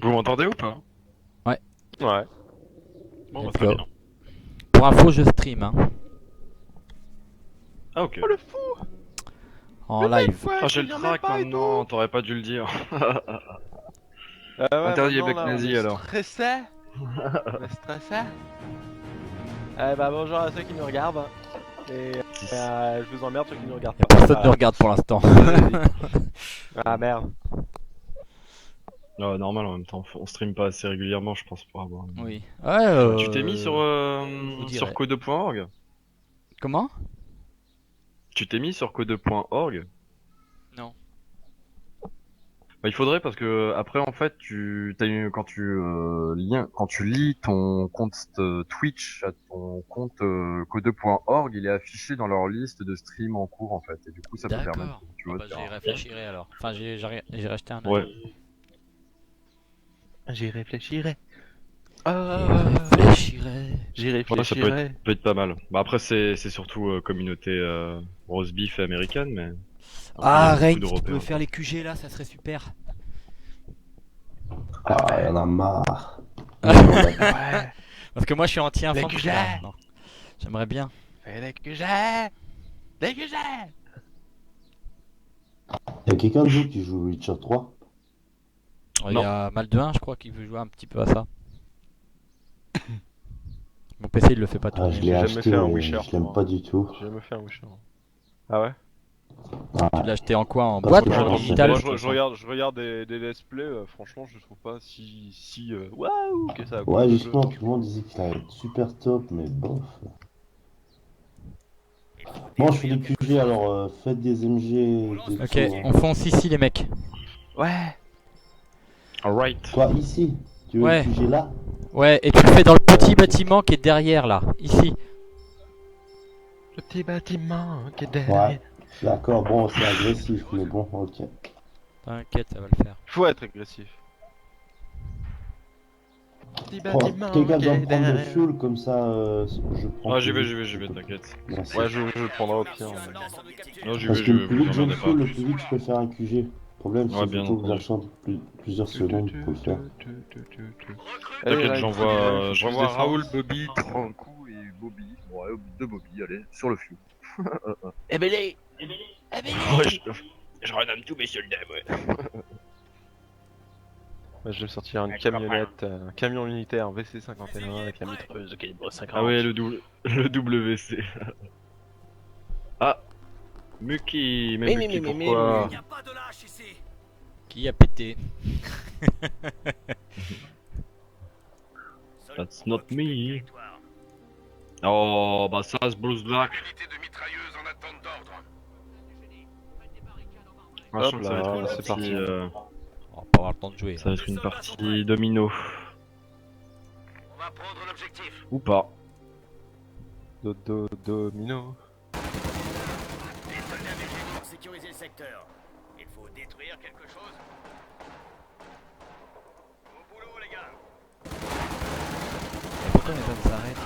Vous m'entendez ou pas? Ouais. Ouais. Bon, bah, Let's très go. bien. Pour info, je stream hein, Ah, ok. Oh le fou! en live. Ouais, Ah, j'ai je le viens trac même pas et maintenant, tout. t'aurais pas dû le dire. Ouais, Interdit maintenant, avec là, on nazi est alors. stressé. On est stressé. Eh bah bonjour à ceux qui nous regardent. Et je vous emmerde ceux qui nous regardent Y'a pas. personne qui nous Voilà. regarde pour l'instant. Ah merde. Ah, normal en même temps, on stream pas assez régulièrement, je pense, pour avoir. Oui. Ouais, Tu t'es mis sur, vous dirai. sur code2.org? Comment? Tu t'es mis sur code2.org? Non. Bah, il faudrait parce que après en fait quand tu lis ton compte Twitch à ton compte code2.org, il est affiché dans leur liste de stream en cours en fait et du coup ça peut permettre D'accord. tu Ah vois bah de j'y faire réfléchirai alors. Enfin j'ai racheté un ouais. œil. J'y réfléchirai. Réfléchirai. J'y Ouais, ça réfléchirai. peut être pas mal. Bah après c'est surtout communauté roast beef américaine mais après il y a Ah beaucoup Reign, si tu pouvais d'Européens faire quoi. les QG là, ça serait super. Ah, y'en a marre. Ouais. Parce que moi je suis Les anti-infanterie QG. là. Non. J'aimerais bien. Fais les QG. Les QG. Y'a quelqu'un de vous qui joue Witcher 3? Il y a Mal de 1 je crois qui veut jouer un petit peu à ça. Mon PC il le fait pas Ah, je tourner. l'ai J'ai jamais acheté, fait un mais Wisher, je l'aime moi. pas du tout. J'ai jamais fait un Wisher. Ah ouais? Tu l'as acheté en quoi? En Parce boîte que ou en moi, digital? Moi, je regarde des let's play, franchement, je trouve pas si waouh que ça. Quoi, Ouais, le jeu. justement, tout le monde disait qu'il allait être super top, mais bof. Bon, je fais des QG, alors faites des MG, des Ok, tout, on hein. fonce ici les mecs. Ouais. Alright. Quoi, ici? Tu veux Ouais. le QG là? Ouais, et tu le fais dans le petit ok. bâtiment qui est derrière là, ici. Le petit bâtiment qui est Ouais, derrière. d'accord, bon, c'est agressif, mais bon, ok. T'inquiète, ça va le faire. Faut être agressif. Petit bâtiment Quelqu'un qui doit me est prendre le derrière. fuel, comme ça, je prends Ah plus vite, j'y s'il vais, te plaît. t'inquiète. Merci. Ouais, je le prendrai au pire. Non Parce que j'y le vais, plus vous vite je le emmerdez pas. fuel, le plus vite je peux faire un QG. Le problème, c'est Ouais qu'il faut bien tout que entendu. j'attende plusieurs secondes pour le faire. Allez, T'inquiète, Ryan, faut j'envoie que je Raoul, descende. Bobby, Tranco et Bobby. Ouais, deux Bobby, allez, sur le fuel. Eh ben les. Ouais, je renomme tous mes soldats, ouais. Moi, je vais sortir une camionnette, un camion unitaire VC51 avec la mitrailleuse de calibre 50. Ah ouais, le WC. Ah, Muki, mais Muki, pourquoi? Qui a pété? That's not me. Oh, bah ça, ce Bruce Black. Ah, je Hop sens que ça va être là, une c'est partie, parti. On va pas avoir le temps de jouer. ça va être une partie domino. Ou pas. Domino. Sécuriser le secteur. Il faut détruire quelque chose. Au boulot, les gars. Et pourquoi les hommes s'arrêtent là?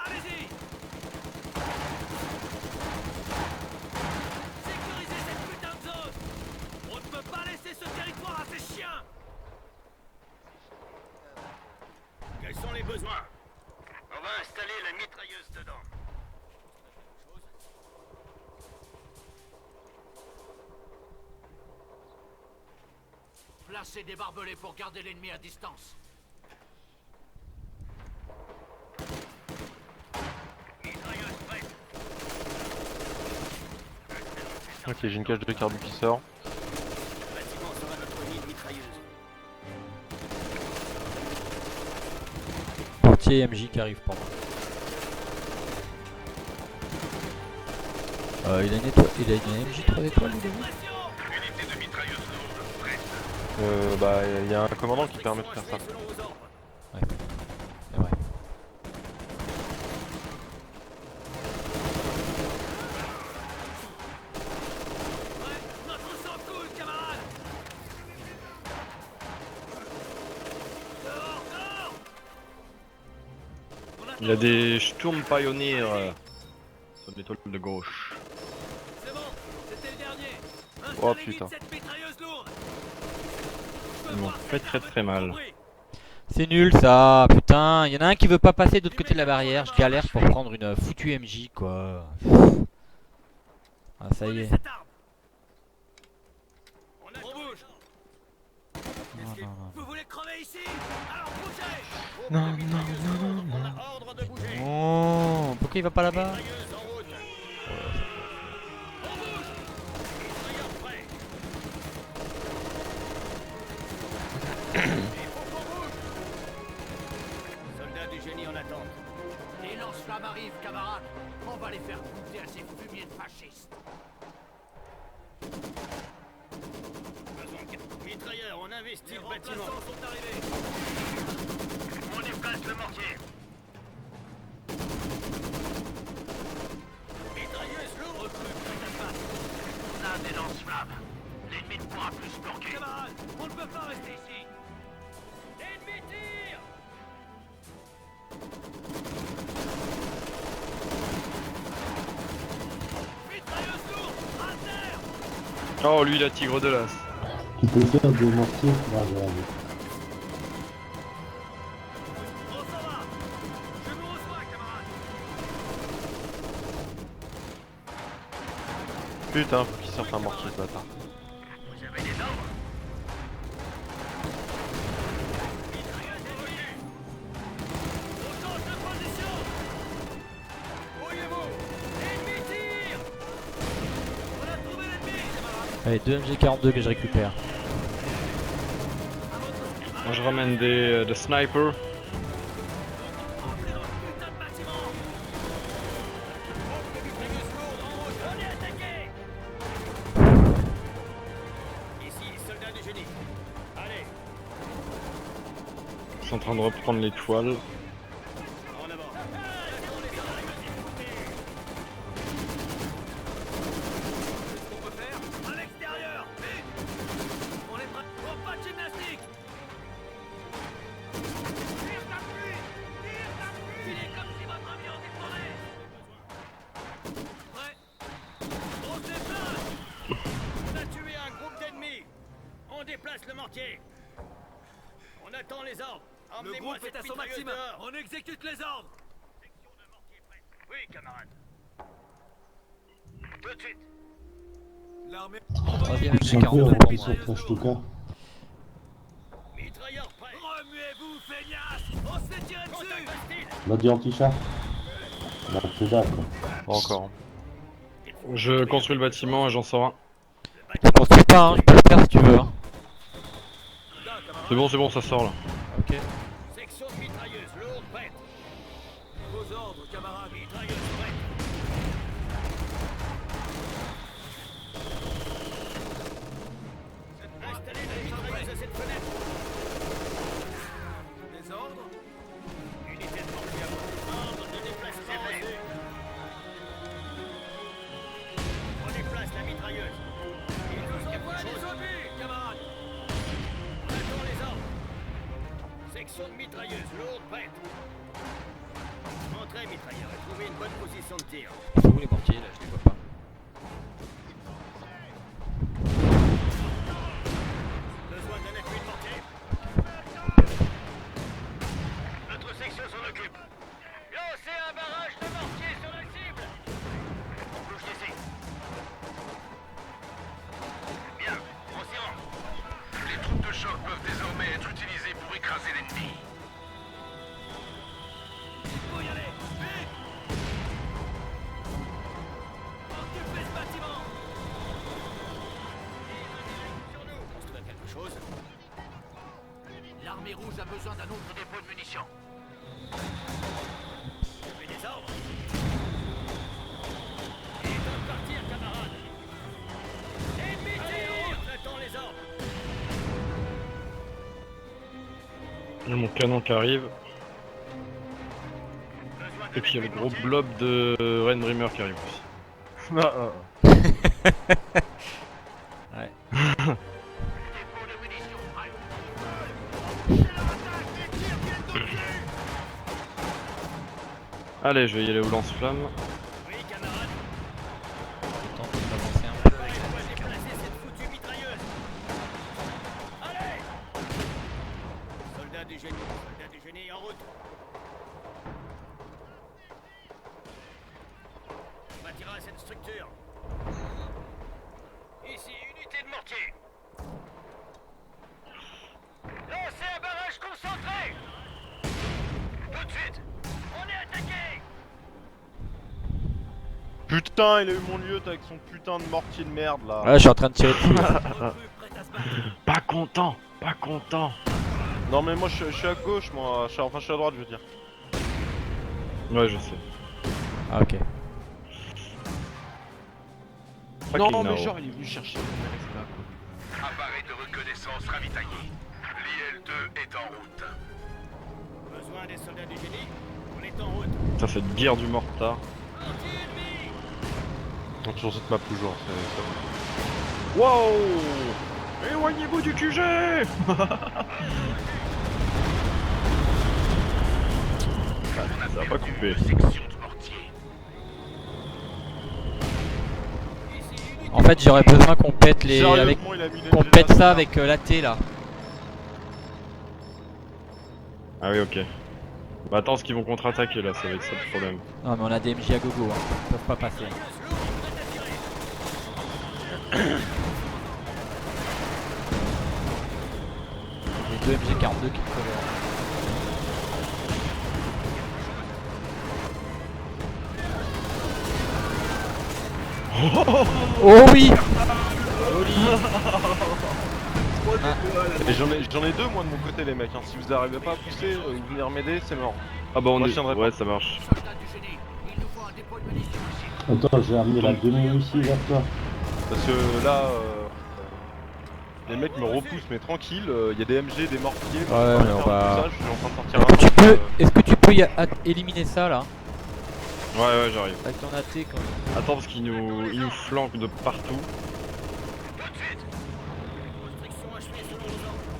Allez-y. Sécurisez cette putain de zone. On ne peut pas laisser ce territoire à ces chiens. Quels sont les besoins? On va installer la mitrailleuse dedans. Placez des barbelés pour garder l'ennemi à distance. Mitrailleuse prête. Ok, j'ai une cage de carbu qui sort. Le bâtiment sera notre nid de mitrailleuse. Portier MJ qui arrive pour moi. Il a une MJ 3 étoiles, il est où? Bah, y a un commandant qui permet de faire ça. Ouais, c'est vrai. Notre sang coule, camarade. Dehors, dehors. Il y a des Sturm Pioneer sur l'étoile de gauche. Oh putain. Ils m'ont fait très mal. C'est nul ça, putain. Il y en a un qui veut pas passer de l'autre côté de la barrière. Je galère pour prendre une foutue MJ quoi. Ah, ça y est. Non, non, non. Vous voulez crever ici? Alors bougez! Non, non, non, On a ordre de bouger. Oh, pourquoi il va pas là-bas? Mitrailleuse en route. On bouge! Mitrailleur prêt. Il faut qu'on bouge. Soldats du génie en attente. Les lance-flammes arrivent, camarades. On va les faire goûter à ces fumiers de fascistes. Besoin de... Mitrailleur, on investit le bâtiment. Sont arrivés. On déplace le mortier. Mitrailleuse lourde. On a des lance-flammes. L'ennemi ne pourra plus se bloquer. Camarades, on ne peut pas rester ici. L'ennemi tire. Mitrailleuse lourde, à terre. Oh lui la tigre de l'as. Tu peux faire des mortiers. Là, regarde. On s'en va. Je vous reçois, camarades. Putain, faut qu'il sorte un mortier ce bâtard. Vous avez des ordres? Mitrailleuse évolue. On change de position. Voyez-vous, l'ennemi tire. On a trouvé l'ennemi, camarades. Allez, 2 MG42 que je récupère. Moi je ramène des snipers. Entrez dans le putain de bâtiment. Mitrailleuse lourde en rouge. On est attaqué. Ici, soldats du génie. Allez, Ils sont en train de reprendre les toiles. en avant. On les arrive. Qu'est-ce qu'on peut faire? À l'extérieur. Vite. On est prêts. Oh, pas de gymnastique. Tire d'appui. Tire d'appui. Filez comme si votre avion décollait. Prêt. On se déplace. On a tué un groupe d'ennemis. On déplace le mortier. On attend les ordres. Emmenez-moi cette mitrailleuse dehors. On exécute les ordres. Section de mortier prête. Oui, camarade. Tout de suite. L'armée. 3ème Ils sont peu MG42 avant pour qu'ils moi. sortent la Stuka. Mitrailleur prêt. Remuez-vous, feignasse. On se fait tirer dessus. Là, du anti-char. Bah, c'est dalle, quoi. Pas encore. Je construis le bâtiment et j'en sors un. Je construis pas, hein, je peux le faire si tu veux. Hein. C'est bon, ça sort là. Ok. Section de mitrailleuse lourde prête. Vos ordres, camarades. Mitrailleuse prête. Installez la mitrailleuse à cette fenêtre. Des ordres. Unité de mortier à vous. Ordre de déplacement reçu. On déplace la mitrailleuse. Il nous envoie des obus, camarades. On attend les ordres. Section de mitrailleuse lourde prête. Entrez mitrailleur et trouvez une bonne position de tir. Ils sont où les mortiers là? Je les vois pas. Besoin d'un appui de mortier. Notre section s'en occupe. Lancez un barrage de mortier sur la cible. On bouge d'ici. Bien, on s'y rend. Les troupes de choc peuvent désormais être utilisées pour écraser l'ennemi. Il faut y aller, vite. Occupez ce bâtiment. Sur nous. Construire quelque chose. L'armée rouge a besoin d'un autre dépôt de munitions. Avez des ordres. Il est temps de partir, camarades. Ennemi tire. J'attends les ordres. J'ai mon canon qui arrive. Et puis il y a le gros blob de Rain Dreamer qui arrive aussi. Ouais. Dépôt de munitions, prêt. Allez, je vais y aller au lance-flamme. Oui, camarades. Le temps de s'avancer un peu. à cette structure. Ici, unité de mortier. Lancez un barrage concentré. Tout de suite. On est attaqué. Putain, il a eu mon lieu avec son putain de mortier de merde là. Ouais, je suis en train de tirer dessus. Pas content, pas content. Non mais moi je suis à gauche, moi. Enfin je suis à droite, je veux dire. Ouais, je sais. Ah, ok. Non mais genre il est venu chercher. Appareil de reconnaissance ravitaillé. L'IL-2 est en route. Besoin des soldats du génie. On est en route. Ça fait de guerre du mortar. Anti-ennemi. Donc sur cette map toujours, c'est... Wow. Éloignez-vous du QG. Ça va pas couper. En fait, j'aurais besoin qu'on pète les. Avec... Sérieusement, il a mis les Qu'on jets pète là, ça avec la T là. Ah oui, ok. Bah attends, ce qu'ils vont contre-attaquer là, ça va être ça le problème. Non, mais on a des MJ à gogo, hein. Ils peuvent pas passer. J'ai deux MG42 qui me coverent. Oh oui. Et j'en ai deux moi de mon côté les mecs, hein. Si vous arrivez pas à pousser ou venir m'aider, c'est mort. Ah bah on Moi, est... je tiendrai pas. Ouais, ça marche. Soldats du génie, il nous faut un dépôt de munitions. Attends, j'ai amené la demi-Russie vers toi. Parce que là, les mecs me repoussent mais tranquille, il y a des MG, des mortiers, Ouais, mais on va- je suis en train de sortir un truc, Est-ce que tu peux éliminer ça là? Ouais, ouais, j'arrive. Avec ton AT quand même. Attends, parce qu'ils nous flanquent de partout.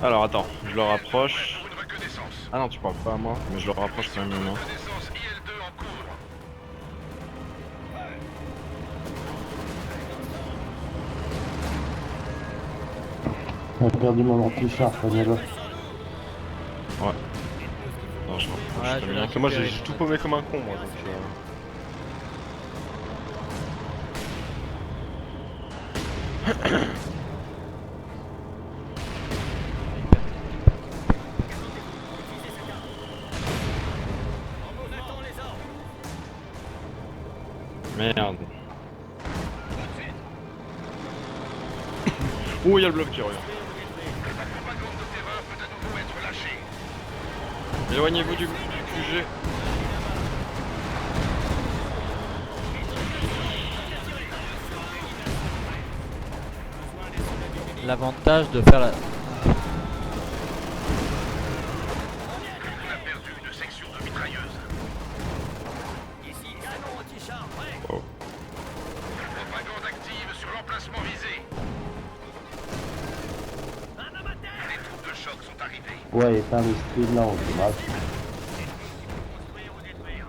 Alors attends, je le rapproche. Ah non, tu parles pas à moi, mais je le rapproche quand même maintenant. J'ai perdu mon anti-char, prenez-le. Ouais. Non, je rapproche Ouais, très je vais bien. Donc moi j'ai tout paumé comme un con moi donc On attend les ordres. Merde. Oh, il y a le bloc qui revient. Éloignez-vous du QG. L'avantage de faire la. Ici, canon anti-char, prêt. Oh. Propagande active sur l'emplacement visé. Un amateur. Les troupes de choc sont arrivées. Ouais, éteins le stream là, on se brasse. Construire ou détruire.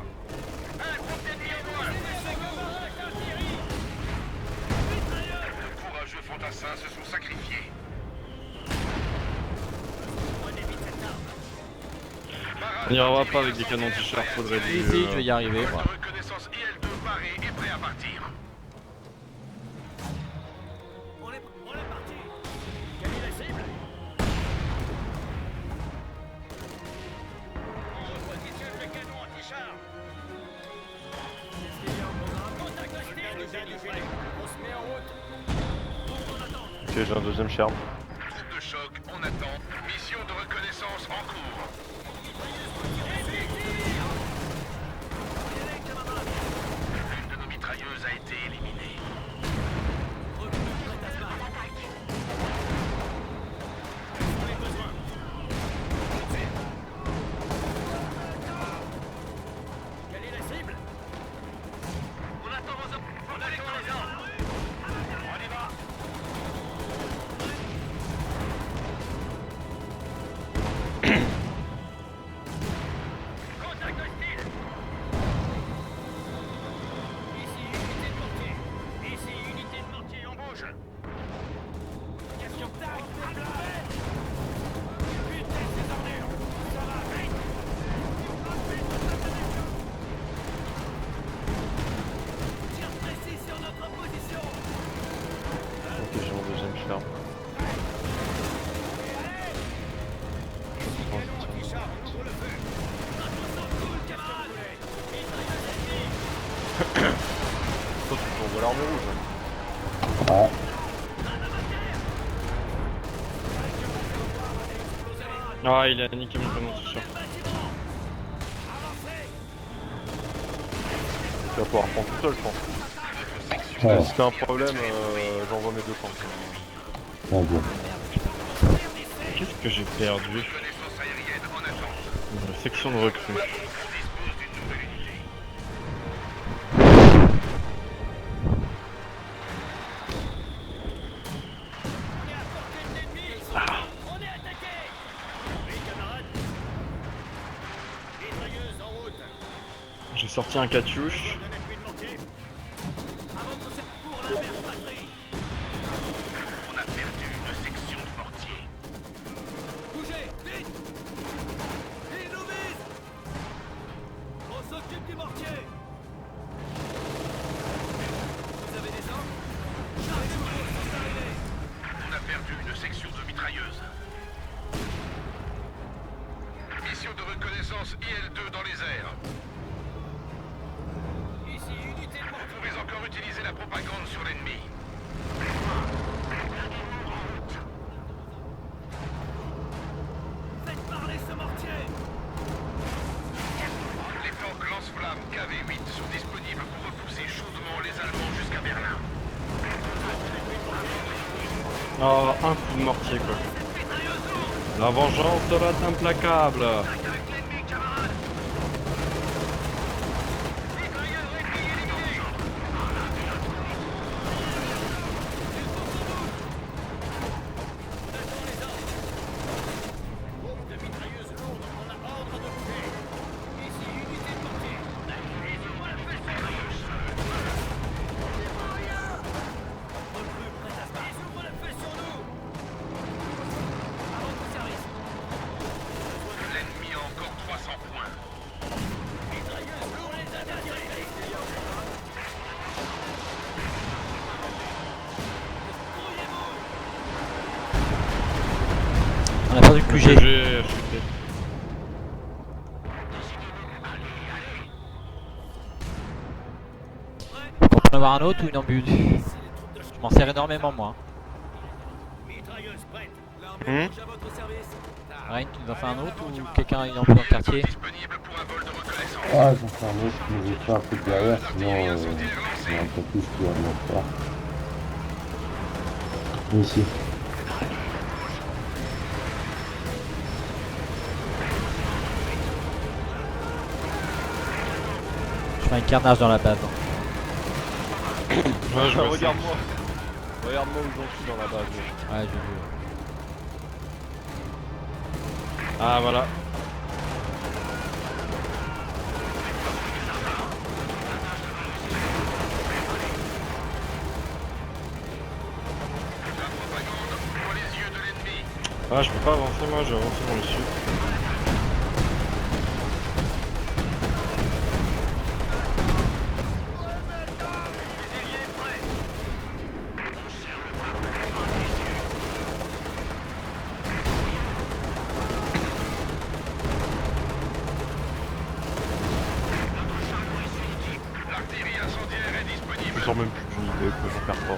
Un groupe d'ennemis en moins. De courageux fantassins se sont sacrifiés. On n'y arrivera pas avec des canons anti-char, faudrait du... Easy, je vais y arriver moi. Reconnaissance IL-2 paré et prêt à partir. On est parti. Quelle est la cible? On repositionne le canon anti-char. Contact hostile. On se met en route. ok j'ai un deuxième charme. Troupe de choc, on attend. Mission de reconnaissance en cours. L'une de nos mitrailleuses a été éliminée. Quelle est la cible? On attend vos ordres. On attend les ordres. On y va. je ferme. Toi, tu envoies l'arme rouge. Hein. Ouais. Ah, il a niqué mon canon, c'est sûr. Tu vas pouvoir prendre tout seul, je pense. Ouais. Si t'as un problème, j'envoie mes deux camps. Ouais, bien. Qu'est-ce que j'ai perdu? Une section de recrues. On est attaqué. Oui, camarades. Mitrailleuse en route. J'ai sorti un Katyush. On a appui de mortier. À votre secours, la mère patrie. On a perdu une section de mortier. Bougez, vite. Il nous vise. On s'occupe du mortier. Vous avez des ordres? Chargez-vous, c'est arrivé. On a perdu une section de mitrailleuse. Mission de reconnaissance IL-2 dans les airs. Ici, unité de mortier. Vous pouvez encore utiliser la propagande sur l'ennemi. Faites parler ce mortier. Les tanks lance-flammes KV-8 sont disponibles pour repousser chaudement les Allemands jusqu'à Berlin. Oh, un coup de mortier quoi. La vengeance sera implacable. Groupe de mitrailleuses lourdes, on a ordre de bouger. Ici, unité de mortier. Ils ouvrent le feu sur nous. À votre service. L'ennemi a encore 300 points. Mitrailleuses lourdes, les attaquer. On a perdu le QG. J'ai chuté. Pour en avoir un autre ou une embuse? Je m'en sers énormément moi. Mitrailleuse prête. L'armée rouge à votre service. Rain, tu nous en fais un autre ou quelqu'un a une embuse dans le quartier? Disponible pour un vol de reconnaissance. Ah, j'en fais un autre, mais j'ai fait un peu derrière, sinon c'est un peu plus qui va me faire. Ici. Je fais un carnage dans la base. Ouais, je vois ça. Regarde-moi. Regarde-moi où j'en suis dans la base. Ouais, j'ai vu. Ah voilà. Pour les yeux de l'ennemi. Ah, je peux pas avancer moi, je vais avancer dans le sud. L'artillerie incendiaire est disponible. Je sors même plus d'unité, quoi, j'en perds pas.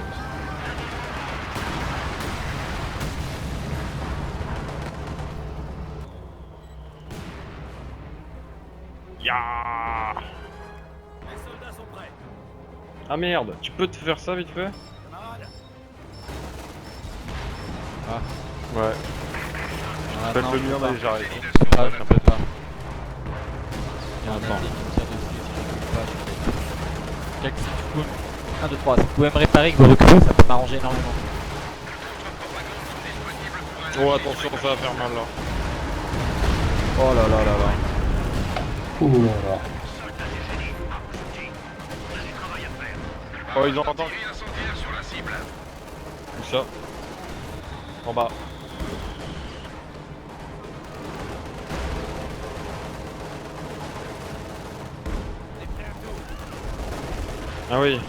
Ya. Les soldats sont prêts. Ah merde, tu peux te faire ça vite fait? Camarades. Ouais. Ah, Faites non, le je mien, peux pas. mais j'arrête. Je peux pas, je peux pas. Il y a un Attends. allié qui me tire dessus, si je peux pas, je peux. Quelques- si tu peux- 1, 2, 3, si vous pouvez me réparer avec vos recrues, ça peut m'arranger énormément. Oh attention, ça va faire mal là. Oh là là là là. Ouh là là. Oh, ils ont entendu. Artillerie incendiaire sur la cible. Où ça? En bas. Ah oui.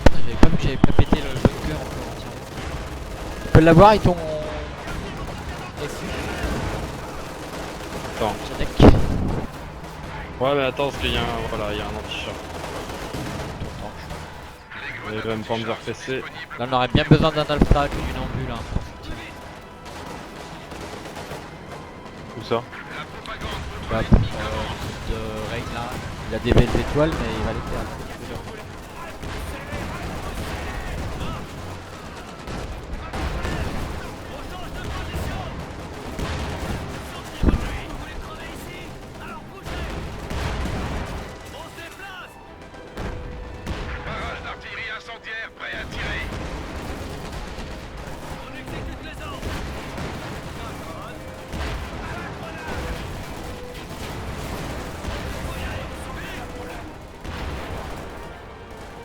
Putain, j'avais pas vu que j'avais pas pété le bunker encore entièrement. Tu peux l'avoir avec ton... Attends. Check. Ouais, mais attends, parce qu'il y a un, voilà, il y a un anti-chat. Il va me Panzer PC. Là on aurait bien besoin d'un Alpha que d'une ambule hein, pour ce tir. Où ça? Bah, pour de Rain là, il a des belles étoiles mais il va les perdre. Barrage d'artillerie incendiaire prêt à tirer. On exécute les ordres.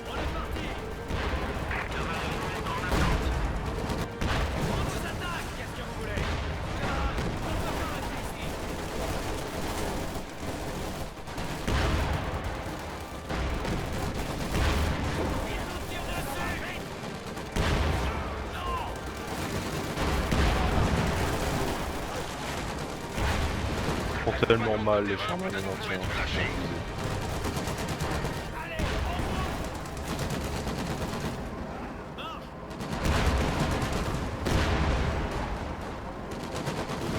On est parti. On vous attaque. Qu'est-ce que vous voulez? On peut pas rester ici. Ils font tellement mal les chars anciens.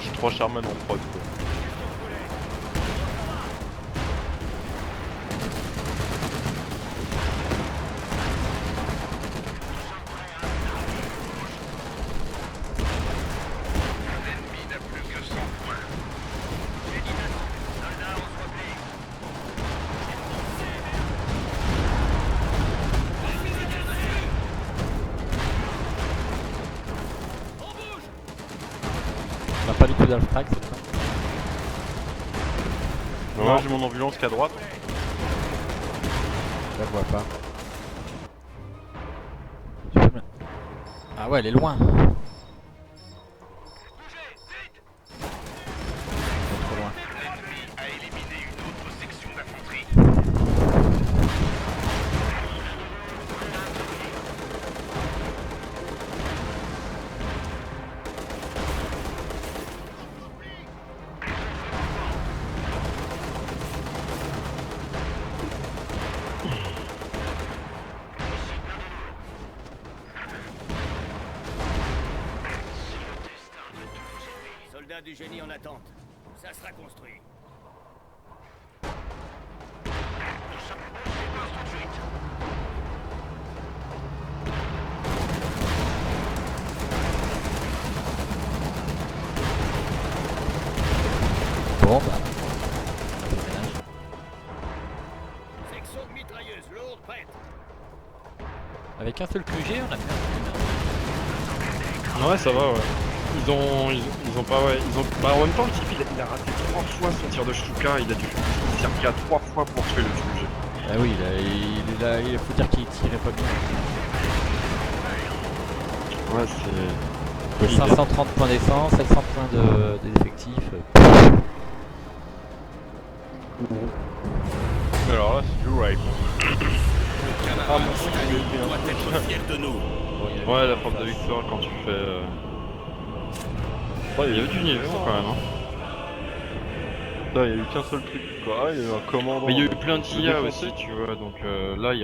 J'ai 3 Sherman en prod quoi. L'ennemi n'a plus que 100 points. Soldats, on se replie. On bouge. On n'a pas du tout d'Alpha cette fois. Moi j'ai mon ambulance qui est à droite. Je la vois pas. Tu peux me... Ah ouais elle est loin. Elle est trop loin. L'ennemi a éliminé une autre section d'infanterie. Soldats du génie en attente. Ça sera construit. Bon bah. On fait le ménage. Section de mitrailleuse lourde prête. Avec un seul QG on a bien. Ouais, ça va, ouais. Ils ont pas, ouais. Bah, en même temps, le type il a raté 3 fois son tir de Stuka, il a dû tirer 3 fois pour tuer le sujet. Ah oui il faut dire qu'il tirait pas bien. Ouais, c'est. 530 points d'essence, 700 points d'effectifs. Alors là c'est du rape. Ah mon Dieu, doit être fier de nous. Ouais, la frappe de victoire quand tu fais. Ouais, il y avait du niveau quand même. Hein. Putain, il y a eu qu'un seul truc quoi. Ah, il y a eu un commandant. Mais il y a eu plein de d'IA défense. aussi, tu vois, donc là il reste.